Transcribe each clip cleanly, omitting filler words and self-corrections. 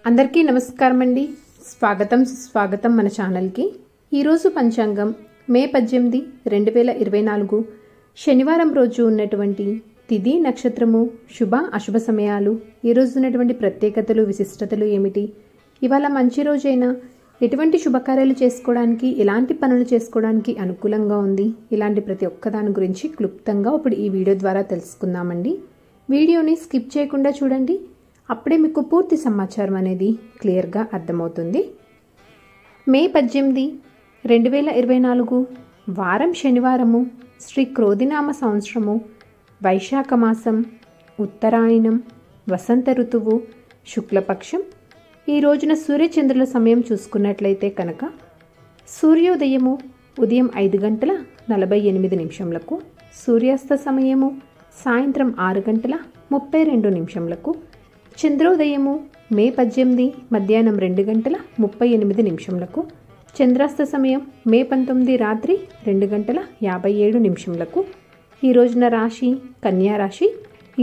అందరికీ నమస్కారం అండి. స్వాగతం మన ఛానల్కి. ఈరోజు పంచాంగం మే 18, 2024 శనివారం రోజు ఉన్నటువంటి తిథి, నక్షత్రము, శుభ అశుభ సమయాలు, ఈ రోజు ఉన్నటువంటి ప్రత్యేకతలు, విశిష్టతలు ఏమిటి, ఇవాళ మంచి రోజైనా ఎటువంటి శుభకార్యాలు చేసుకోవడానికి, ఎలాంటి పనులు చేసుకోవడానికి అనుకూలంగా ఉంది, ఇలాంటి ప్రతి ఒక్కదాని గురించి క్లుప్తంగా ఇప్పుడు ఈ వీడియో ద్వారా తెలుసుకుందామండి. వీడియోని స్కిప్ చేయకుండా చూడండి, అప్పుడే మీకు పూర్తి సమాచారం అనేది క్లియర్గా అర్థమవుతుంది. మే 18, 2024 వారం శనివారము, శ్రీ క్రోధినామ సంవత్సరము, వైశాఖ మాసం, ఉత్తరాయణం, వసంత ఋతువు, శుక్లపక్షం. ఈ రోజున సూర్యచంద్రుల సమయం చూసుకున్నట్లయితే కనుక సూర్యోదయము ఉదయం 5:48, సూర్యాస్త సమయము సాయంత్రం 6:32, చంద్రోదయము మే 18 మధ్యాహ్నం 2:38, చంద్రాస్త సమయం మే 19 రాత్రి 2:57. ఈ రోజున రాశి కన్యా రాశి.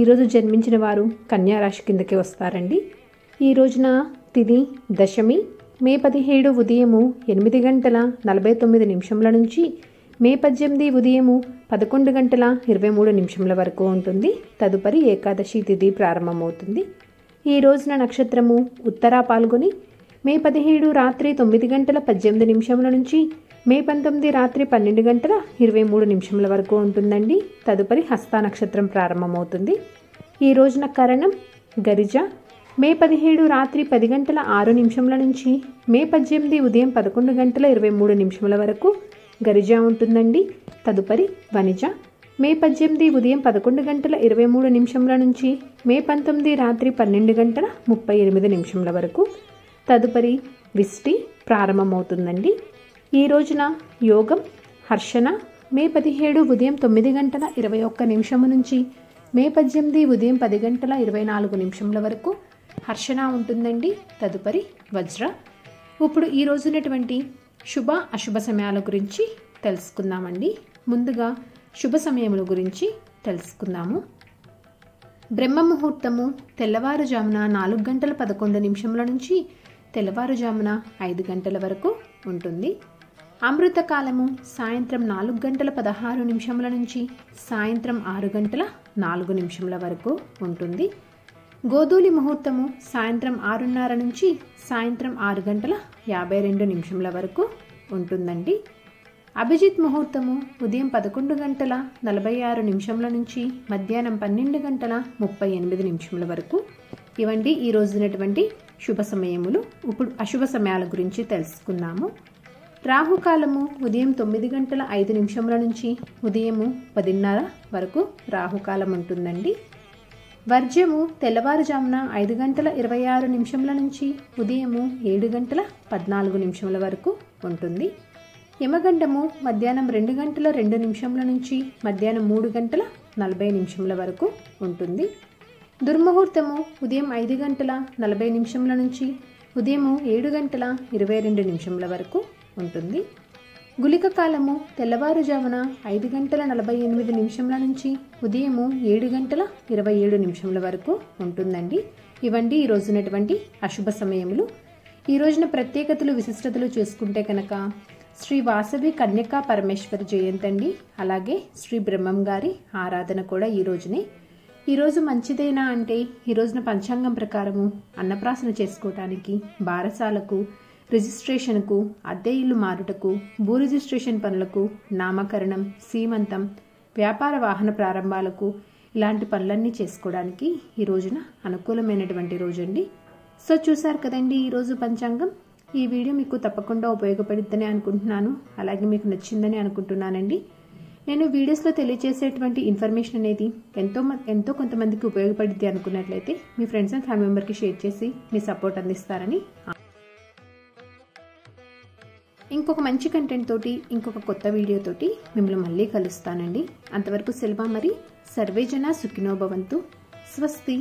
ఈరోజు జన్మించిన వారు కన్యా రాశి కిందకి వస్తారండి. ఈ రోజున తిథి దశమి మే 17 ఉదయము 8:49 నుంచి మే 18 ఉదయము 11:23 వరకు ఉంటుంది. తదుపరి ఏకాదశి తిథి ప్రారంభమవుతుంది. ఈ రోజున నక్షత్రము ఉత్తరా పాల్గొని మే 17 రాత్రి 9:18 నుంచి మే 19 రాత్రి 12:23 వరకు ఉంటుందండి. తదుపరి హస్త నక్షత్రం ప్రారంభమవుతుంది. ఈ రోజున కరణం గరిజ మే 17 రాత్రి 10:06 నుంచి మే 18 ఉదయం 11:23 వరకు గరిజ ఉంటుందండి. తదుపరి వనిజ మే 18 ఉదయం 11:23 నుంచి మే 19 రాత్రి 12:38 వరకు. తదుపరి విష్టి ప్రారంభమవుతుందండి. ఈ రోజున యోగం హర్షణ మే 17 ఉదయం 9:21 నుంచి మే 18 ఉదయం 10:24 వరకు హర్షణ ఉంటుందండి. తదుపరి వజ్ర. ఇప్పుడు ఈ రోజునటువంటి శుభ అశుభ సమయాల గురించి తెలుసుకుందామండి. ముందుగా శుభ సమయముల గురించి తెలుసుకుందాము. బ్రహ్మ ముహూర్తము తెల్లవారుజామున 4:11 నుంచి తెల్లవారుజామున 5 గంటల వరకు ఉంటుంది. అమృతకాలము సాయంత్రం 4:16 నుంచి సాయంత్రం 6:04 వరకు ఉంటుంది. గోధూలి ముహూర్తము సాయంత్రం 6:30 నుంచి సాయంత్రం 6:52 వరకు ఉంటుందండి. అభిజిత్ ముహూర్తము ఉదయం 11:46 నుంచి మధ్యాహ్నం 12:38 వరకు. ఇవండి ఈ రోజునటువంటి శుభ సమయములు. ఇప్పుడు అశుభ సమయాల గురించి తెలుసుకుందాము. రాహుకాలము ఉదయం 9:05 నుంచి ఉదయము 10:30 వరకు రాహుకాలం ఉంటుందండి. వర్జ్యము తెల్లవారుజామున 5:26 నుంచి ఉదయము 7:14 వరకు ఉంటుంది. యమగండము మధ్యాహ్నం 2:02 నుంచి మధ్యాహ్నం 3:40 వరకు ఉంటుంది. దుర్ముహూర్తము ఉదయం 5:40 నుంచి ఉదయము 7:22 వరకు ఉంటుంది. గుళిక కాలము తెల్లవారుజామున 5:48 నుంచి ఉదయము 7:27 వరకు ఉంటుందండి. ఇవండి ఈ రోజునటువంటి అశుభ సమయములు. ఈ రోజున ప్రత్యేకతలు, విశిష్టతలు చూసుకుంటే కనుక శ్రీ వాసవి కన్యకా పరమేశ్వరి జయంతి అండి. అలాగే శ్రీ బ్రహ్మం గారి ఆరాధన కూడా ఈ రోజునే. ఈరోజు మంచిదేనా అంటే ఈ రోజున పంచాంగం ప్రకారము అన్నప్రాసన చేసుకోవటానికి, బారసాలకు, రిజిస్ట్రేషన్కు, అద్దె ఇల్లు మారుటకు, భూ రిజిస్ట్రేషన్ పనులకు, నామకరణం, సీమంతం, వ్యాపార వాహన ప్రారంభాలకు, ఇలాంటి పనులన్నీ చేసుకోవడానికి ఈ రోజున అనుకూలమైనటువంటి రోజు అండి. సో చూసారు కదండి ఈరోజు పంచాంగం. ఈ వీడియో మీకు తప్పకుండా ఉపయోగపడుతుందని అనుకుంటున్నాను. అలాగే మీకు నచ్చిందని అనుకుంటున్నానండి. నేను వీడియోస్లో తెలియజేసేటువంటి ఇన్ఫర్మేషన్ అనేది ఎంతో కొంతమందికి ఉపయోగపడుద్ది అనుకున్నట్లయితే మీ ఫ్రెండ్స్ అండ్ ఫ్యామిలీ మెంబర్కి షేర్ చేసి మీ సపోర్ట్ అందిస్తారని. ఇంకొక మంచి కంటెంట్ తోటి, ఇంకొక కొత్త వీడియోతోటి మిమ్మల్ని మళ్ళీ కలుస్తానండి. అంతవరకు సెలవు. మరి సర్వేజన సుఖినో భవంతు. స్వస్తి.